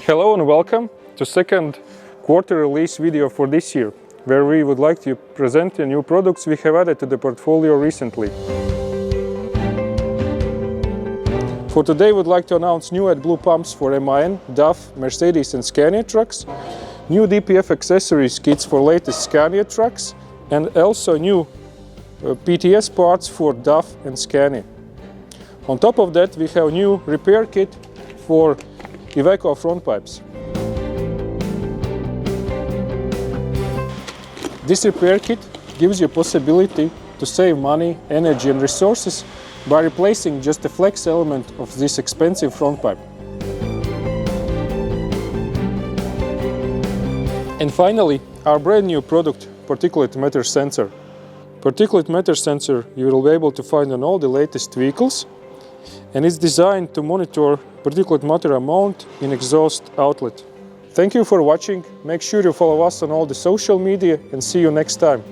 Hello and welcome to second quarter release video for this year, where we would like to present the new products we have added to the portfolio recently. For today, we'd like to announce new AdBlue Pumps for MAN, DAF, Mercedes and Scania trucks, new DPF accessories kits for latest Scania trucks, and also new PTS parts for DAF and Scania. On top of that, we have new repair kit for Iveco front pipes. This repair kit gives you a possibility to save money, energy and resources by replacing just a flex element of this expensive front pipe. And finally, our brand new product, Particulate Matter sensor. Particulate Matter sensor you will be able to find on all the latest vehicles, and it's designed to monitor particulate matter amount in exhaust outlet. Thank you for watching. Make sure you follow us on all the social media and see you next time.